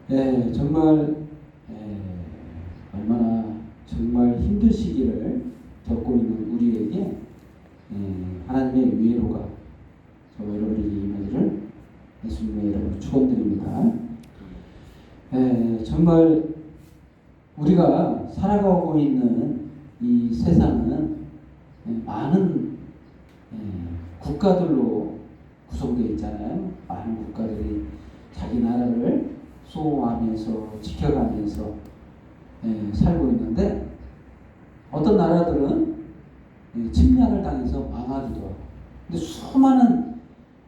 정말 얼마나 정말 힘든 시기를 겪고 있는 우리에게 하나님의 위로가 저와 여러분에게 임하기를 예수님의 이름으로 축원드립니다. 정말 우리가 살아가고 있는 이 세상은 많은 국가들로 구성되어 있잖아요. 많은 국가들이 자기 나라를 수호하면서 지켜가면서 살고 있는데, 어떤 나라들은 침략을 당해서 망하기도 하고, 근데 수많은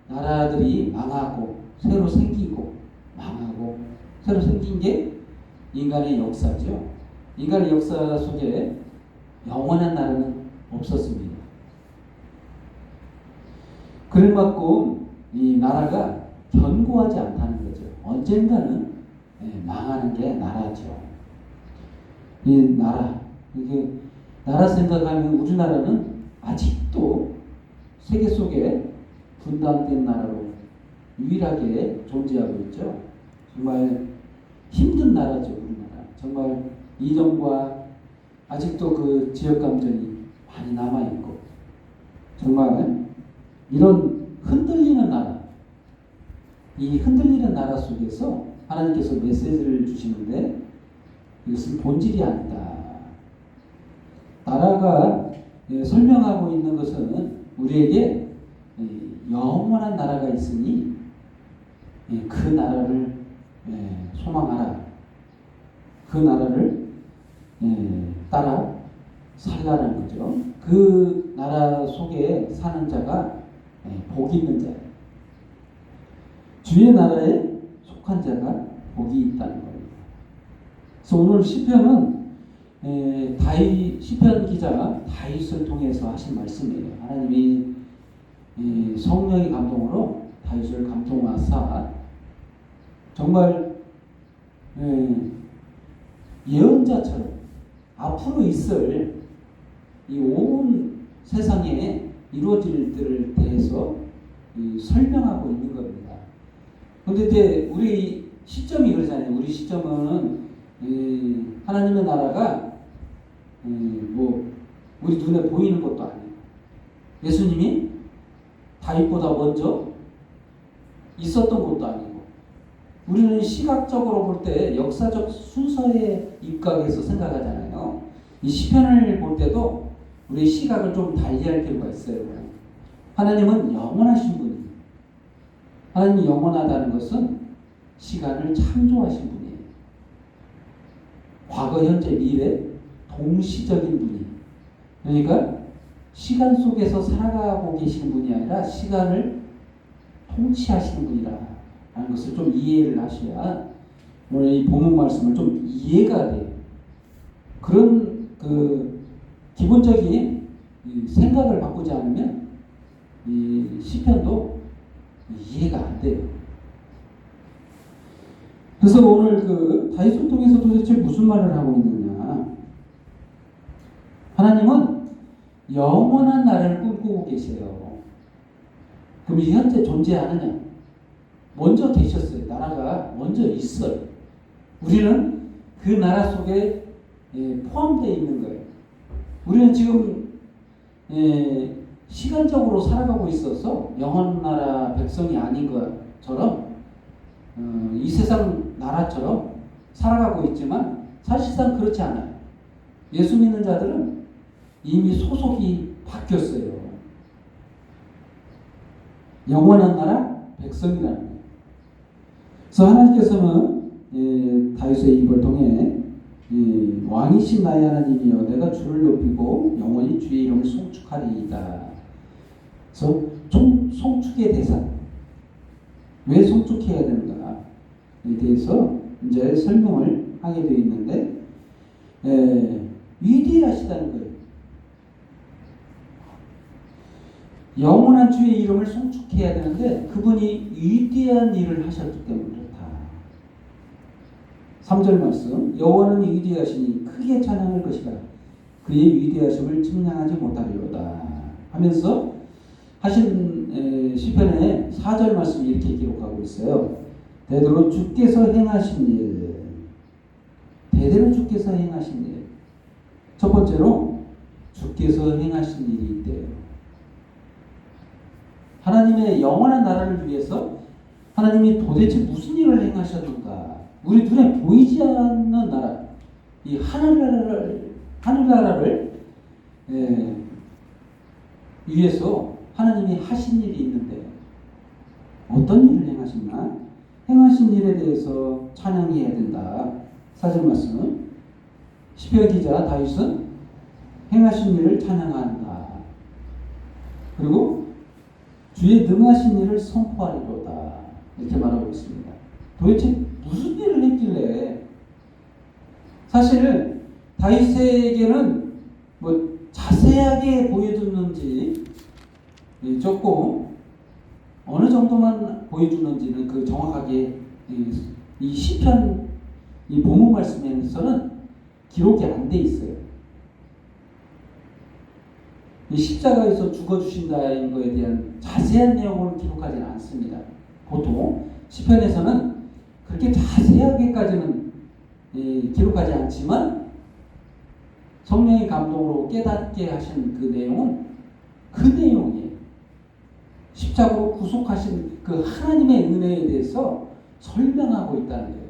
나라들이 망하고 새로 생기고 망하고 새로 생긴 게 인간의 역사죠. 인간의 역사 속에 영원한 나라는 없었습니다. 그럴 만큼 이 나라가 견고하지 않다는 거죠. 언젠가는 망하는 게 나라죠. 이 나라, 이게 나라 생각하면 우리나라는 아직도 세계 속에 분단된 나라로 유일하게 존재하고 있죠. 정말 힘든 나라죠, 우리나라. 정말 이념과 아직도 그 지역 감정이 많이 남아있고, 정말 이런 흔들리는 나라, 이 흔들리는 나라 속에서 하나님께서 메시지를 주시는데, 이것은 본질이 아니다. 나라가 설명하고 있는 것은 우리에게 영원한 나라가 있으니 그 나라를 소망하라. 그 나라를 따라 살라는 거죠. 그 나라 속에 사는 자가 복 있는 자예요. 주의 나라에 속한 자가 복이 있다는 겁니다. 그래서 오늘 시편은 시편 기자가 다윗을 통해서 하신 말씀이에요. 하나님이 성령의 감동으로 다윗을 감동하사 정말 예언자처럼 앞으로 있을 이 온 세상에 이루어질 일들을 대해서 설명하고 있는 겁니다. 그런데 이제 우리 시점이 그러잖아요. 우리 시점은 하나님의 나라가 우리 눈에 보이는 것도 아니에요. 예수님이 다윗보다 먼저 있었던 것도 아니고, 우리는 시각적으로 볼 때 역사적 순서에 입각해서 생각하잖아요. 이 시편을 볼 때도 우리 시각을 좀 달리할 필요가 있어요. 하나님은 영원하신 분이에요. 하나님이 영원하다는 것은 시간을 창조하신 분이에요. 과거, 현재, 미래 동시적인 분이에요. 그러니까 시간 속에서 살아가고 계시는 분이 아니라 시간을 통치하시는 분이라는 것을 좀 이해를 하셔야 오늘 이 본문 말씀을 좀 이해가 돼요. 그런 기본적인 생각을 바꾸지 않으면 이 시편도 이해가 안 돼요. 그래서 오늘 다윗을 통해서 도대체 무슨 말을 하고 있느냐? 하나님은 영원한 나라를 꿈꾸고 계세요. 그럼 현재 존재하느냐? 먼저 되셨어요. 나라가 먼저 있어요. 우리는 그 나라 속에 포함되어 있는 거예요. 우리는 지금 시간적으로 살아가고 있어서 영원 나라 백성이 아닌 것처럼 이 세상 나라처럼 살아가고 있지만 사실상 그렇지 않아요. 예수 믿는 자들은 이미 소속이 바뀌었어요. 영원한 나라 백성이라는 거예요. 그래서 하나님께서는 다윗의 입을 통해 왕이신 나의 하나님이여 내가 주를 높이고 영원히 주의 이름을 송축하리이다. 그래서 송축의 대상, 왜 송축해야 되는가에 대해서 이제 설명을 하게 되어 있는데, 위대하시다는 거예요. 영원한 주의 이름을 송축해야 되는데 그분이 위대한 일을 하셨기 때문에 그렇다. 3절 말씀, 여호와는 위대하시니 크게 찬양할 것이라 그의 위대하심을 측량하지 못하리로다 하면서 하신 시편의 4절 말씀이 이렇게 기록하고 있어요. 대대로 주께서 행하신 일. 대대로 주께서 행하신 일. 첫 번째로 주께서 행하신 일이 있대요. 하나님의 영원한 나라를 위해서 하나님이 도대체 무슨 일을 행하셨는가? 우리 눈에 보이지 않는 나라, 이 하늘나라를 위해서 하나님이 하신 일이 있는데 어떤 일을 행하셨나? 행하신 일에 대해서 찬양해야 된다. 사절 말씀은 시편 기자 다윗은 행하신 일을 찬양한다. 그리고 주의 능하신 일을 선포하리로다. 이렇게 말하고 있습니다. 도대체 무슨 일을 했길래? 사실 다윗에게는 뭐 자세하게 보여줬는지 조금 어느 정도만 보여주는지는 그 정확하게 이 시편 이 본문 말씀에서는 기록이 안 돼 있어요. 이 십자가에서 죽어주신다는 것에 대한 자세한 내용을 기록하지는 않습니다. 보통 시편에서는 그렇게 자세하게까지는 기록하지 않지만 성령의 감동으로 깨닫게 하신 그 내용은 그 내용이에요. 십자가로 구속하신 그 하나님의 은혜에 대해서 설명하고 있다는 거예요.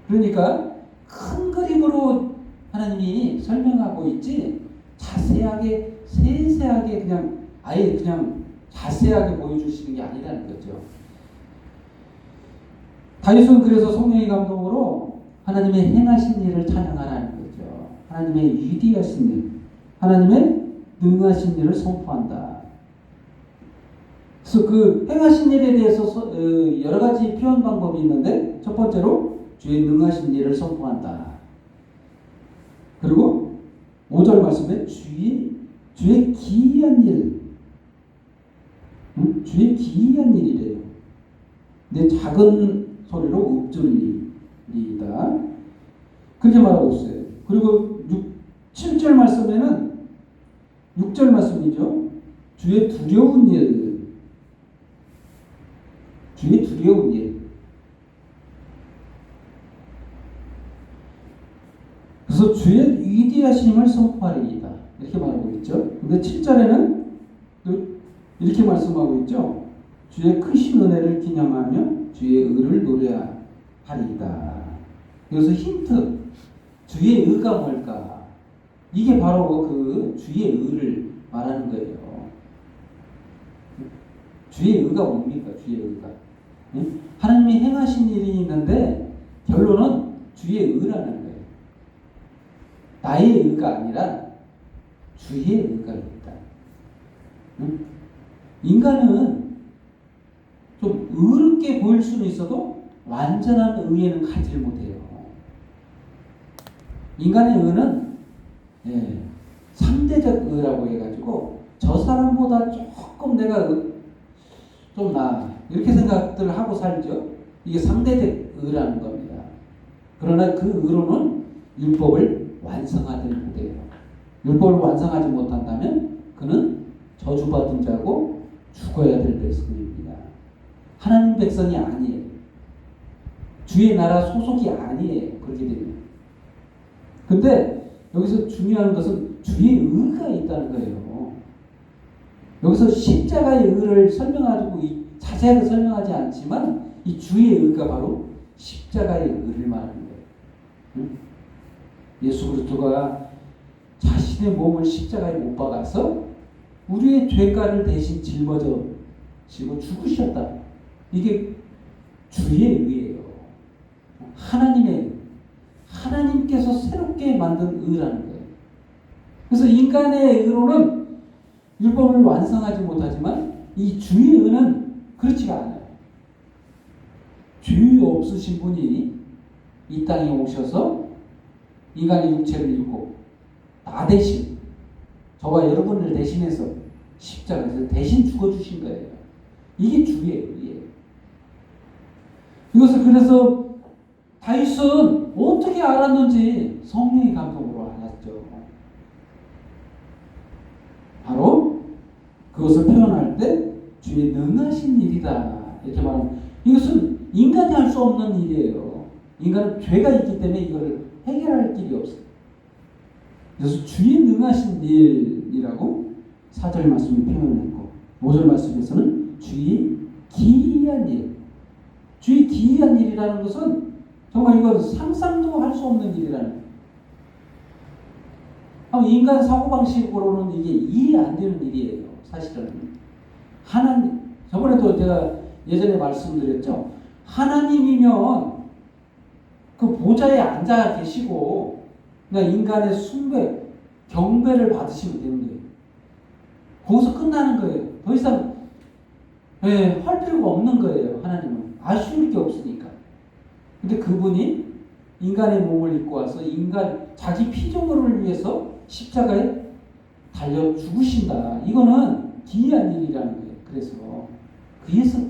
그러니까 큰 그림으로 하나님이 설명하고 있지 자세하게 세세하게 그냥 아예 그냥 자세하게 보여주시는 게 아니라는 거죠. 다윗은 그래서 성령의 감동으로 하나님의 행하신 일을 찬양하라는 거죠. 하나님의 위대하신 일, 하나님의 능하신 일을 선포한다. 그래서 그 행하신 일에 대해서 여러 가지 표현 방법이 있는데 첫 번째로 주의 능하신 일을 선포한다. 그리고 5절 말씀에 주의 기이한 일, 주의 기이한 일이래요. 내 작은 소리로 읊조리이다. 그렇게 말하고 있어요. 그리고 7절 말씀에는 6절 말씀이죠. 주의 두려운 일, 주의 두려운 일. 그래서 주의 위대하심을 선포하리이다. 이렇게 말하고 있죠. 근데 7절에는 이렇게 말씀하고 있죠. 주의 크신 은혜를 기념하며 주의 의를 노래하리이다. 여기서 힌트. 주의 의가 뭘까? 이게 바로 그 주의 의를 말하는 거예요. 주의 의가 뭡니까? 주의 의가. 하나님이 행하신 일이 있는데 결론은 주의 의라는 거예요. 나의 의가 아니라 주의 의가 있다. 인간은 좀 의롭게 보일 수는 있어도 완전한 의에는 가지 못해요. 인간의 의는 상대적 의라고 해가지고 저 사람보다 조금 내가 좀 나아 이렇게 생각들을 하고 살죠. 이게 상대적 의라는 겁니다. 그러나 그 의로는 율법을 완성하지 못해요. 율법을 완성하지 못한다면 그는 저주받은 자고 죽어야 될 백성입니다. 하나님 백성이 아니에요. 주의 나라 소속이 아니에요. 그렇게 되면. 근데 여기서 중요한 것은 주의 의가 있다는 거예요. 여기서 십자가의 의를 설명하고 자세하게 설명하지 않지만 이 주의 의가 바로 십자가의 의를 말하는 거예요. 예수 그리스도가 자신의 몸을 십자가에 못 박아서 우리의 죄가를 대신 짊어지고 죽으셨다. 이게 주의 의예요. 하나님께서 새롭게 만든 의라는 거예요. 그래서 인간의 의로는 율법을 완성하지 못하지만 이 주의 의는 그렇지가 않아요. 죄 없으신 분이 이 땅에 오셔서 인간의 육체를 입고 나 대신 저와 여러분을 대신해서 십자가에서 대신 죽어주신 거예요. 이게 주의 의예요. 이것을 그래서 다윗은 어떻게 알았는지 성령의 감동으로 알았죠. 바로 그것을 표현할 때 주의 능하신 일이다 이렇게 말하면 이것은 인간이 할 수 없는 일이에요. 인간은 죄가 있기 때문에 이걸 해결할 길이 없어요. 그래서 주의 능하신 일이라고 4절 말씀이 표현했고 5절 말씀에서는 주의 기이한 일. 주의 기이한 일이라는 것은 정말 이건 상상도 할 수 없는 일이라는 거예요. 인간 사고방식으로는 이게 이해 안 되는 일이에요. 사실은. 하나님, 저번에도 제가 예전에 말씀드렸죠. 하나님이면 그 보좌에 앉아 계시고 그냥 인간의 숭배, 경배를 받으시면 되는 거예요. 거기서 끝나는 거예요. 더 이상 할 필요가 없는 거예요. 하나님은. 아쉬울 게 없으니까. 근데 그분이 인간의 몸을 입고 와서 자기 피조물을 위해서 십자가에 달려 죽으신다. 이거는 기이한 일이라는 거예요.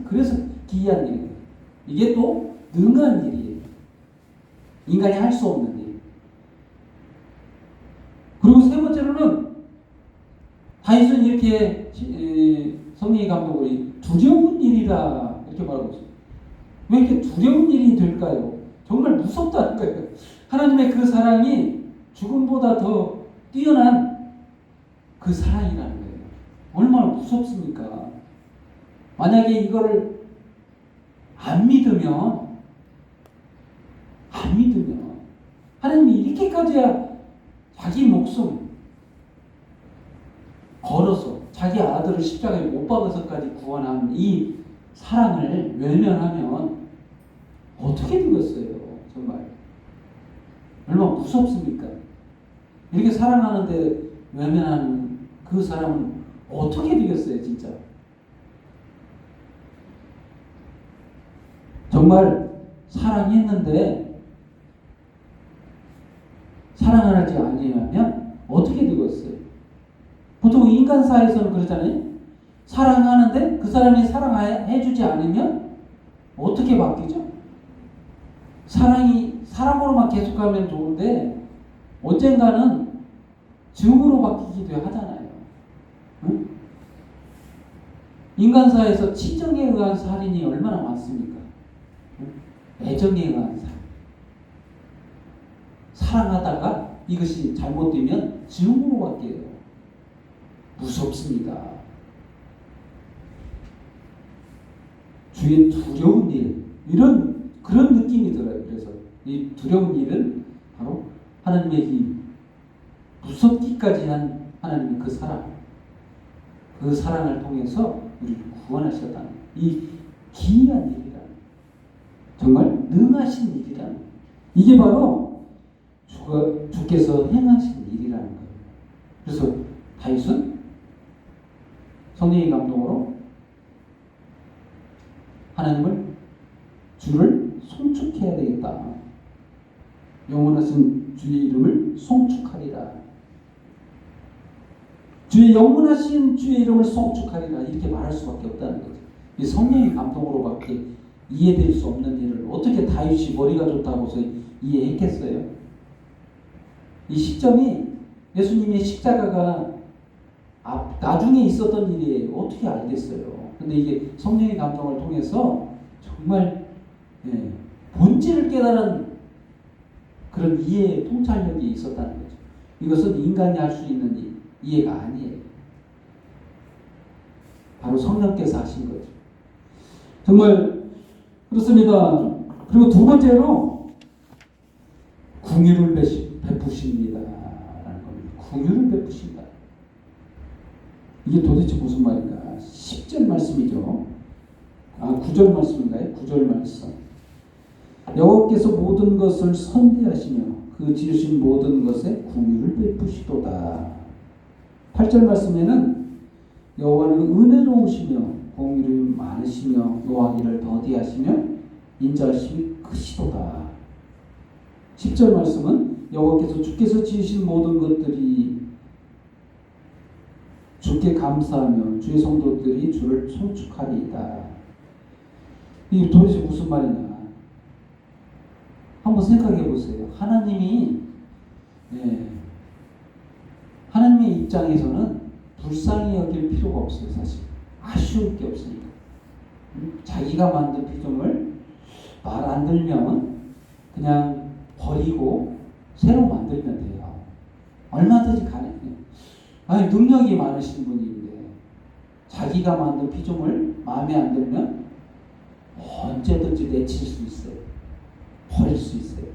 그래서 기이한 일이에요. 이게 또 능한 일이에요. 인간이 할 수 없는 일. 그리고 세 번째로는 다윗은 이렇게 성령의 감동으로 두려운 일이다 이렇게 말하고 있어요. 왜 이렇게 두려운 일이 될까요? 정말 무섭다는 거예요. 하나님의 그 사랑이 죽음보다 더 뛰어난 그 사랑이라는 거예요. 얼마나 무섭습니까? 만약에 이거를 안 믿으면 하나님이 이렇게까지야 자기 목숨 걸어서 자기 아들을 십자가에 못 박아서까지 구원한 이 사랑을 외면하면 어떻게 되겠어요? 정말 얼마나 무섭습니까? 이렇게 사랑하는데 외면하는 그 사람은 어떻게 되겠어요? 진짜 정말 사랑했는데 사랑을 하지 아니하면 어떻게 되겠어요? 보통 인간사에서는 그러잖아요. 사랑하는데 그 사람이 사랑해주지 않으면 어떻게 바뀌죠? 사랑으로만 계속하면 좋은데 언젠가는 증오로 바뀌기도 하잖아요. 응? 인간사에서 치정에 의한 살인이 얼마나 많습니까? 응? 애정에 의한 살인. 사랑하다가 이것이 잘못되면 증오로 바뀌어요. 무섭습니다. 주의 두려운 일, 그런 느낌이 들어요. 그래서 이 두려운 일은 바로 하나님의 이 무섭기까지 한 하나님의 그 사랑을 통해서 우리를 구원하셨다는 이 기이한 일이라는, 정말 능하신 일이라는, 이게 바로 주께서 행하신 일이라는 거예요. 그래서 다윗은 성령의 감동으로 주를 송축해야 되겠다. 영원하신 주의 이름을 송축하리라. 영원하신 주의 이름을 송축하리라. 이렇게 말할 수밖에 없다는 거죠. 이 성령의 감동으로밖에 이해될 수 없는 일을 어떻게 다윗이 머리가 좋다고서 이해했겠어요? 이 시점이 예수님의 십자가가 나중에 있었던 일이에요. 어떻게 알겠어요? 근데 이게 성령의 감동을 통해서 정말 본질을 깨달은 그런 이해의 통찰력이 있었다는 거죠. 이것은 인간이 할 수 있는 이해가 아니에요. 바로 성령께서 하신 거죠. 정말 그렇습니다. 그리고 두 번째로 궁유를 베푸십니다 라는 겁니다. 궁유를 베푸신다. 이게 도대체 무슨 말인가? 10절 말씀이죠. 9절 말씀인가요? 9절 말씀. 여호와께서 모든 것을 선대하시며 그 지으신 모든 것에 궁유를 베푸시도다. 8절 말씀에는 여호와는 은혜로우시며 공의를 많으시며 노하기를 더디하시며 인자하심이 크시도다. 10절 말씀은 주께서 지으신 모든 것들이 주께 감사하며 주의 성도들이 주를 송축하리이다. 이게 도대체 무슨 말이냐? 한번 생각해 보세요. 하나님의 입장에서는 불쌍히 여길 필요가 없어요. 사실 아쉬울 게 없으니까. 자기가 만든 피조물 말 안 들면 그냥 버리고 새로 만들면 돼요. 얼마든지 가능해요. 아니, 능력이 많으신 분인데 자기가 만든 피조물 마음에 안 들면 언제든지 내칠 수 있어요. 버릴 수 있어요.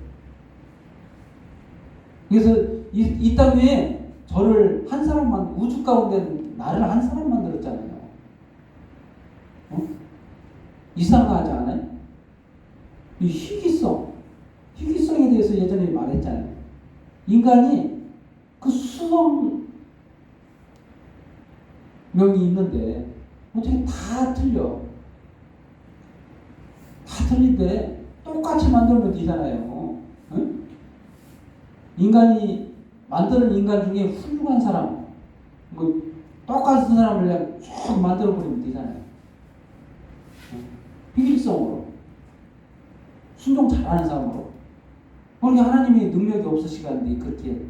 그래서 이 땅 위에 저를 한 사람만, 우주 가운데 나를 한 사람 만들었잖아요. 이상하지 않아요? 이 희귀성에 대해서 예전에 말했잖아요. 인간이 그 수억 명이 있는데 어떻게 다 틀려? 다 틀린데 똑같이 만들면 되잖아요. 응? 인간이 만드는 인간 중에 훌륭한 사람, 뭐 똑같은 사람을 그냥 쭉 만들어 버리면 되잖아요. 희귀성으로, 순종 잘하는 사람으로. 그러니까 하나님이 능력이 없으시간데 그렇게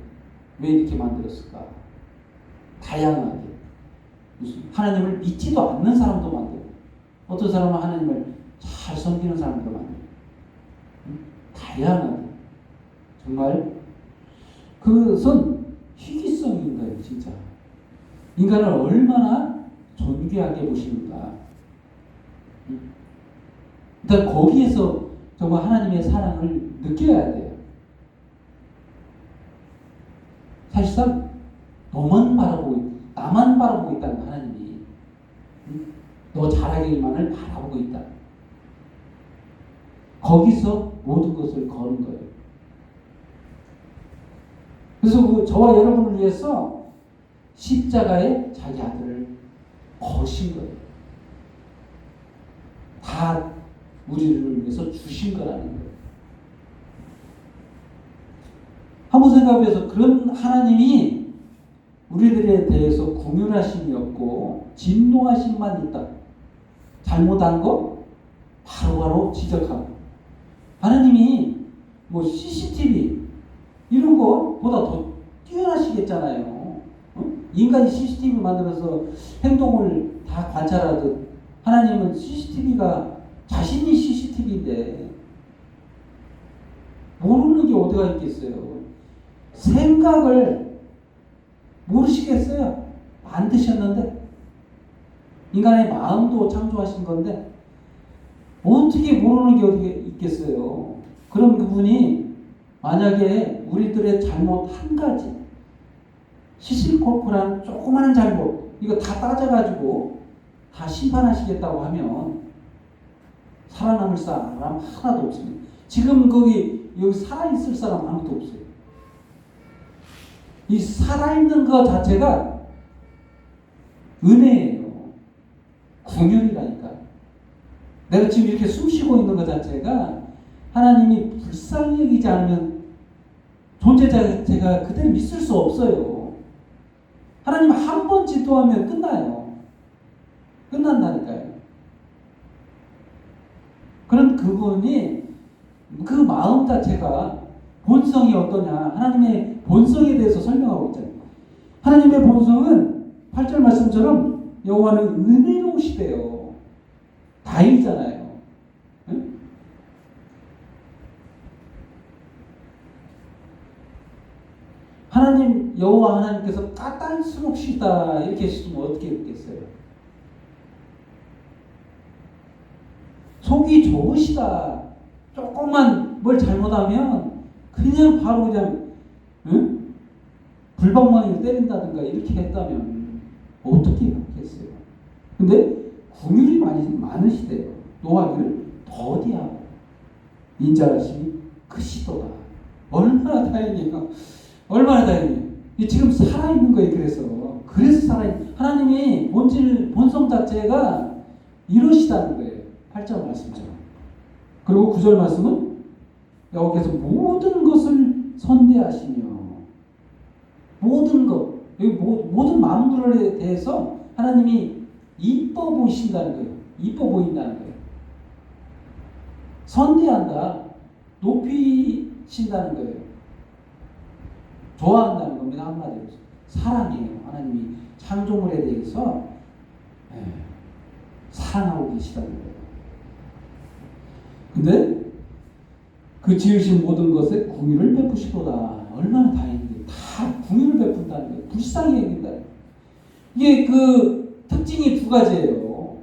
왜 이렇게 만들었을까? 다양하게. 무슨 하나님을 믿지도 않는 사람도 만들고, 어떤 사람은 하나님을 잘 섬기는 사람도 만들고, 다양하게. 정말 그것은 희귀성인 거예요, 진짜. 인간을 얼마나 존귀하게 보시는가. 일단 거기에서 정말 하나님의 사랑을 느껴야 돼요. 사실상 나만 바라보고 있다는 하나님이. 너 잘하기만을 바라보고 있다. 거기서 모든 것을 거는 거예요. 그래서 저와 여러분을 위해서 십자가에 자기 아들을 거신 거예요. 다 우리를 위해서 주신 거라는 거예요. 한번 생각해서 그런 하나님이 우리들에 대해서 궁휼하심이 없고 진노하심만 있다. 잘못한 거 바로바로 지적하고. 하나님이 뭐 CCTV 이런 거보다 더 뛰어나시겠잖아요. 인간이 CCTV 만들어서 행동을 다 관찰하듯 하나님은 CCTV가 자신이 CCTV인데 모르는 게 어디가 있겠어요. 생각을 모르시겠어요. 만드셨는데 인간의 마음도 창조하신 건데 어떻게 모르는 게 어디 있겠어요. 그럼 그분이 만약에 우리들의 잘못 한 가지, 시시콜콜한 조그마한 잘못 이거 다 따져가지고 다 심판하시겠다고 하면 살아남을 사람 하나도 없습니다. 지금 여기 살아있을 사람 아무도 없어요. 이 살아있는 것 자체가 은혜예요. 궁휼이라니까. 내가 지금 이렇게 숨 쉬고 있는 것 자체가 하나님이 불쌍히 여기지 않으면 존재 자체가 그대로 있을 수 없어요. 하나님 한 번 지도하면 끝나요. 끝난다니까요. 그런 그분이 그 마음 자체가 본성이 어떠냐. 하나님의 본성에 대해서 설명하고 있잖아요. 하나님의 본성은 8절 말씀처럼 여호와는 은혜로우시대요. 다이잖아요. 응? 하나님 여호와 하나님께서 까탈스럽시다 이렇게 했으면 어떻게 했겠어요? 속이 좋으시다. 조금만 뭘 잘못하면 그냥 바로 그냥 응? 불방망이를 때린다든가 이렇게 했다면 어떻게 했겠어요? 근데 궁휼이 많으시대요. 노하기를 더디하고 인자하심이 크시도다. 얼마나 다행이에요. 얼마나 다행이에요. 지금 살아있는 거예요. 그래서 살아있는 하나님이 본성 자체가 이러시다는 거예요. 8절 말씀처럼. 그리고 9절 말씀은 여호와께서 모든 것을 선대하시며 모든 것, 모든 만물에 대해서 하나님이 이뻐 보이신다는 거예요. 이뻐 보인다는 거예요. 선대한다. 높이신다는 거예요. 좋아한다는 겁니다. 한마디로. 사랑이에요. 하나님이 창조물에 대해서 사랑하고 계시다는 거예요. 근데 그 지으신 모든 것에 궁유를 베푸시도다. 얼마나 다행인데. 다 궁유를 베푼다는 거예요. 불쌍히 여긴다. 이게 그 특징이 두 가지예요.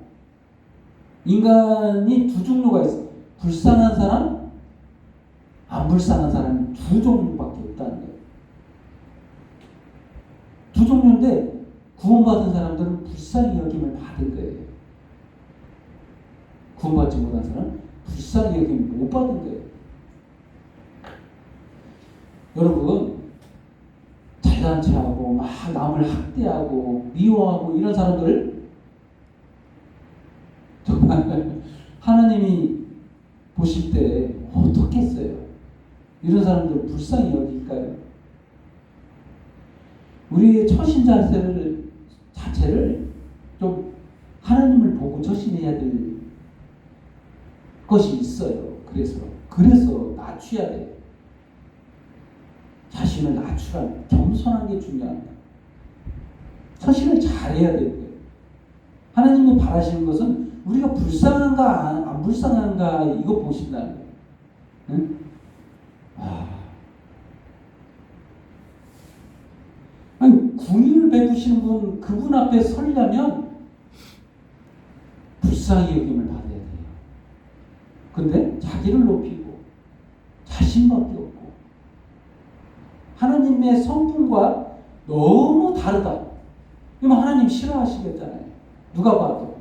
인간이 두 종류가 있어요. 불쌍한 사람, 안 불쌍한 사람이 두 종류밖에 없다는 거예요. 두 종류인데 구원받은 사람들은 불쌍히 여김을 받은 거예요. 구원받지 못한 사람은 불쌍히 여김을 못 받은 거예요. 여러분, 잘난 체하고 막 남을 학대하고 미워하고 이런 사람들 정말 하나님이 보실 때 어떻겠어요? 이런 사람들 불쌍히 여길까요? 우리의 처신 자체를 좀 하나님을 보고 처신해야 될 것이 있어요. 그래서 낮춰야 돼요. 자신을 낮추란 겸손한 게 중요합니다. 처신을 잘해야 돼요. 하나님이 바라시는 것은 우리가 불쌍한가 안 불쌍한가 이거 보신다는 거예요. 응? 아니, 궁유를 베푸시는 분, 그분 앞에 서려면 불쌍히 여김을 받아야 돼요. 근데 자기를 높이고 자신밖에 없고 하나님의 성품과 너무 다르다. 이러면 하나님 싫어하시겠잖아요. 누가 봐도.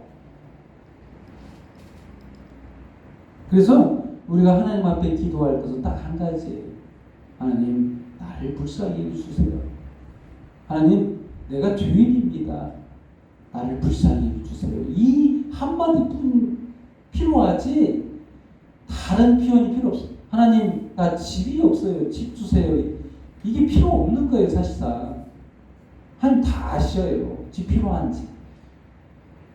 그래서 우리가 하나님 앞에 기도할 것은 딱 한 가지예요. 하나님, 나를 불쌍히 여기주세요. 하나님, 내가 죄인입니다. 나를 불쌍히 여기주세요. 이 한마디뿐 필요하지 다른 표현이 필요 없어요. 하나님, 나 집이 없어요. 집 주세요. 이게 필요 없는 거예요, 사실상. 하나님 다 아셔요. 집 필요한지.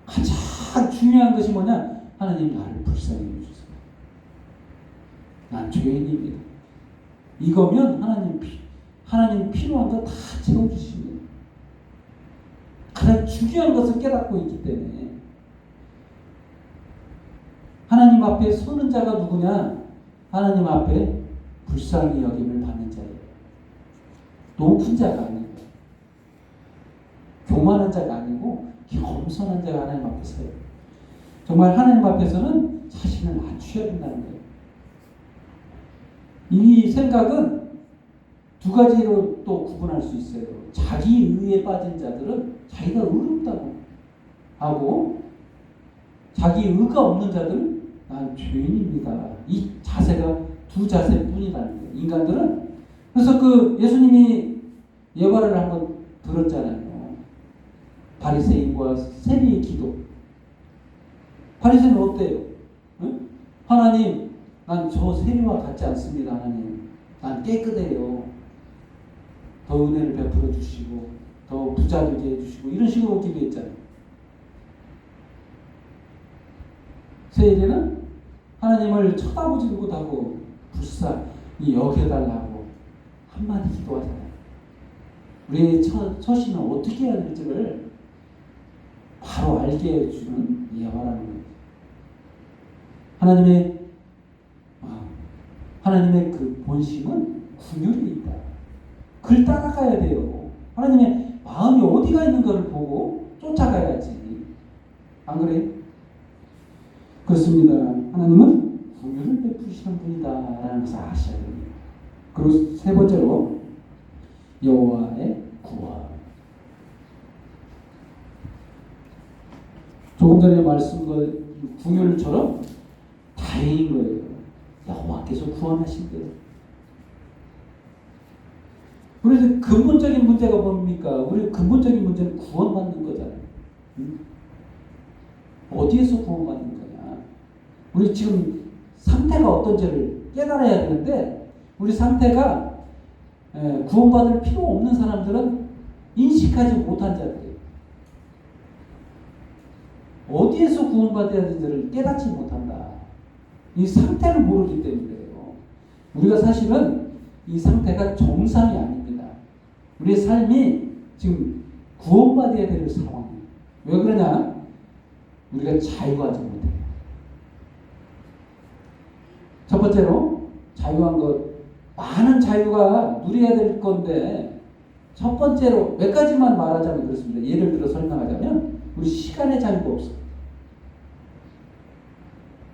가장 중요한 것이 뭐냐? 하나님, 나를 불쌍히 여기주세요. 난 죄인입니다. 이거면 하나님 필요한 거 다 채워주십니다. 가장 중요한 것을 깨닫고 있기 때문에 하나님 앞에 서는 자가 누구냐? 하나님 앞에 불쌍히 여김을 받는 자예요. 높은 자가 아니고 교만한 자가 아니고 겸손한 자가 하나님 앞에 서요. 정말 하나님 앞에서는 자신을 낮춰야 된다는 거예요. 이 생각은 두 가지로 또 구분할 수 있어요. 자기 의에 빠진 자들은 자기가 의롭다고 하고 자기 의가 없는 자들은 난 죄인입니다. 이 자세가 두 자세뿐이라는 거예요. 인간들은. 그래서 그 예수님이 예화를 한번 들었잖아요. 바리새인과 세리의 기도. 바리새인은 어때요? 응? 하나님, 난 저 세리와 같지 않습니다. 하나님, 난 깨끗해요. 더 은혜를 베풀어 주시고 더 부자 되게 해주시고 이런 식으로 기도했잖아요. 세리는 하나님을 쳐다보지 못하고 불쌍히 여겨달라고 한마디 기도하잖아요. 우리의 처신은 어떻게 해야 될지를 바로 알게 해주는 예화라는 거예요. 하나님의 그 본심은 궁율이 있다. 그걸 따라가야 돼요. 하나님의 마음이 어디가 있는가를 보고 쫓아가야지. 안 그래요? 그렇습니다. 하나님은 궁율을 베푸시는 분이다라는 것을 아셔야 됩니다. 그리고 세 번째로 여호와의 구원. 조금 전에 말씀드린 궁율처럼 다행인 거예요. 여호와께서 구원하신대요. 우리 근본적인 문제가 뭡니까? 우리 근본적인 문제는 구원받는 거잖아요. 응? 어디에서 구원받는 거냐? 우리 지금 상태가 어떤지를 깨달아야 되는데 우리 상태가 구원받을 필요 없는 사람들은 인식하지 못한 자들이에요. 어디에서 구원받아야 되는지를 깨닫지 못한다. 이 상태를 모르기 때문에요. 우리가 사실은 이 상태가 정상이 아닙니다. 우리의 삶이 지금 구원받아야 될 상황이에요. 왜 그러냐? 우리가 자유하지 못해요. 첫 번째로 자유한 것, 많은 자유가 누려야 될 건데 첫 번째로 몇 가지만 말하자면 그렇습니다. 예를 들어 설명하자면 우리 시간의 자유가 없어.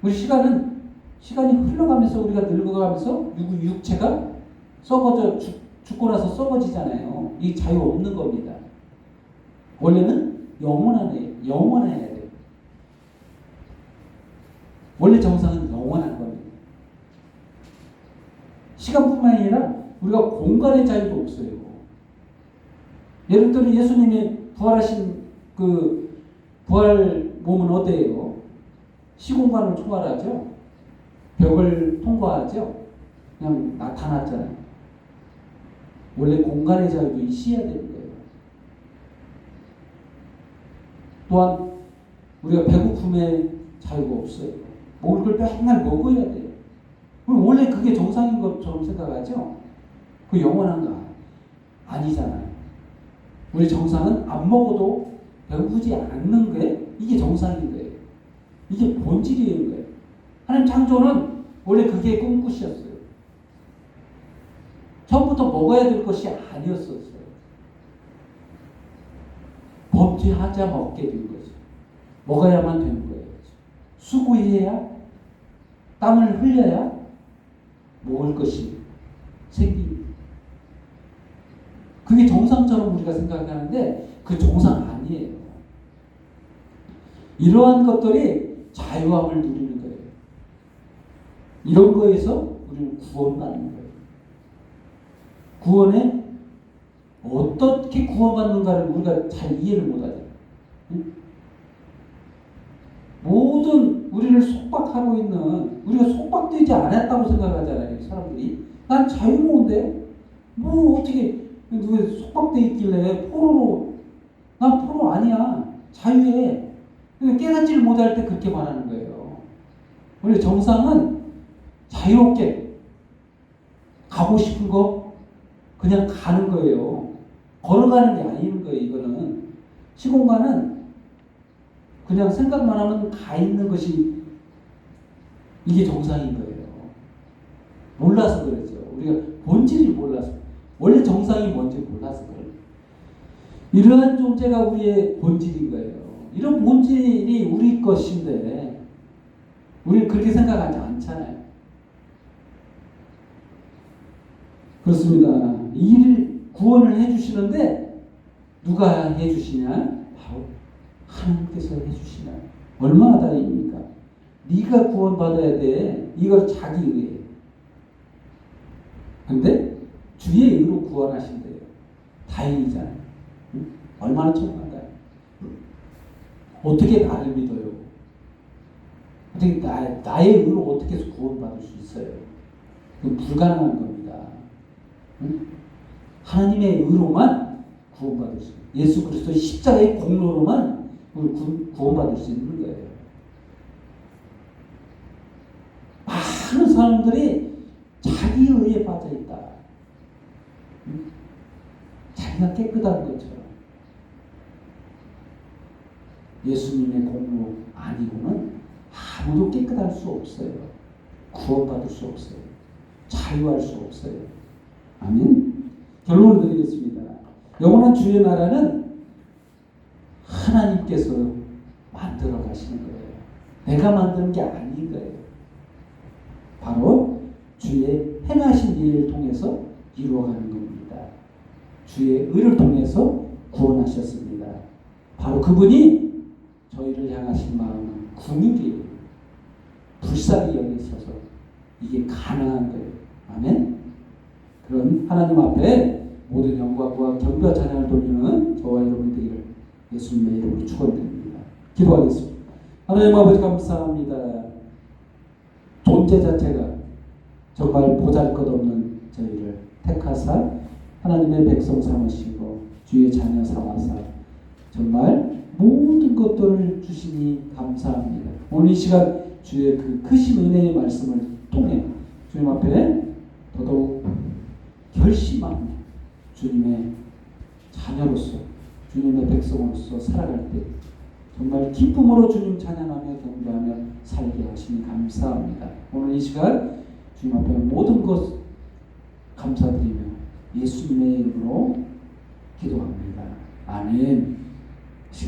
우리 시간이 흘러가면서 우리가 늙어가면서 육체가 썩어져 죽고 나서 썩어지잖아요. 이 자유 없는 겁니다. 원래는 영원해야 돼요. 원래 정상은 영원한 겁니다. 시간뿐만 아니라 우리가 공간의 자유도 없어요. 예를 들어 예수님이 부활하신 그 부활 몸은 어때요? 시공간을 초월하죠. 벽을 통과하죠. 그냥 나타났잖아요. 원래 공간의 자유도 있어야 되는 거예요. 또한 우리가 배고픔의 자유가 없어요. 먹을 걸 맨날 먹어야 돼요. 원래 그게 정상인 것처럼 생각하죠? 그 영원한가? 아니잖아요. 우리 정상은 안 먹어도 배고프지 않는 게 이게 정상인 거예요. 이게 본질인 거예요. 하나님 창조는 원래 그게 꿈꾸셨어요. 처음부터 먹어야 될 것이 아니었었어요. 범죄하자 먹게 된 거죠. 먹어야만 되는 거예요. 수고해야, 땀을 흘려야 먹을 것이 생깁니다. 그게 정상처럼 우리가 생각하는데 그 정상 아니에요. 이러한 것들이 자유함을 누리는 거예요. 이런 거에서 우리는 구원받는 거예요. 구원에 어떻게 구원받는가를 우리가 잘 이해를 못하죠. 모든 우리를 속박하고 있는, 우리가 속박되지 않았다고 생각하잖아요. 사람들이. 난 자유로운데 뭐 어떻게 누가 속박돼 있길래 포로로, 난 포로 아니야. 자유해. 깨닫지를 못할 때 그렇게 말하는 거예요. 우리 정상은 자유롭게 가고 싶은 거 그냥 가는 거예요. 걸어가는 게 아닌 거예요. 이거는 시공간은 그냥 생각만 하면 가 있는 것이 이게 정상인 거예요. 몰라서 그러죠. 우리가 본질이 몰라서, 원래 정상이 뭔지 몰라서 그래요. 이러한 존재가 우리의 본질인 거예요. 이런 본질이 우리 것인데 우리는 그렇게 생각하지 않잖아요. 그렇습니다. 이 구원을 해주시는데 누가 해주시냐? 바로 하나님께서 해주시냐. 얼마나 다행입니까? 네가 구원받아야 돼. 이걸 자기 의해. 근데 주의 의로 구원하신대요. 다행이잖아요. 응? 얼마나 천만다요. 어떻게 나를 믿어요? 어떻게 나의 의로 어떻게 해서 구원받을 수 있어요? 그건 불가능한 겁니다. 응? 하나님의 의로만 구원받을 수 있어요. 예수 그리스도의 십자가의 공로로만 구원받을 수 있는 거예요. 많은 사람들이 자기 의에 빠져 있다. 응? 자기가 깨끗한 것처럼. 예수님의 공로 아니고는 아무도 깨끗할 수 없어요. 구원받을 수 없어요. 자유할 수 없어요. 아멘. 결론을 드리겠습니다. 영원한 주의 나라는 하나님께서 만들어 가시는 거예요. 내가 만드는 게 아닌 거예요. 바로 주의 행하신 일을 통해서 이루어가는 겁니다. 주의 의를 통해서 구원하셨습니다. 바로 그분이 저희를 향하신 마음은 긍휼이에요. 불쌍히 여기셔서 이게 가능한 거예요. 아멘. 그런 하나님 앞에 모든 영광과 경배와 찬양을 돌리는 저와 여러분 되기를 예수님의 이름으로 축원드립니다. 기도하겠습니다. 하나님 아버지 감사합니다. 존재 자체가 정말 보잘것없는 저희를 택하사 하나님의 백성 삼으시고 주의 자녀 삼아사 정말 모든 것들을 주시니 감사합니다. 오늘 이 시간 주의 그 크신 은혜의 말씀을 통해 주님 앞에 더더욱 결심하며 주님의 자녀로서 주님의 백성으로서 살아갈 때 정말 기쁨으로 주님 찬양하며 경배하며 살게 하시니 감사합니다. 오늘 이 시간 주님 앞에 모든 것 감사드리며 예수님의 이름으로 기도합니다. 아멘.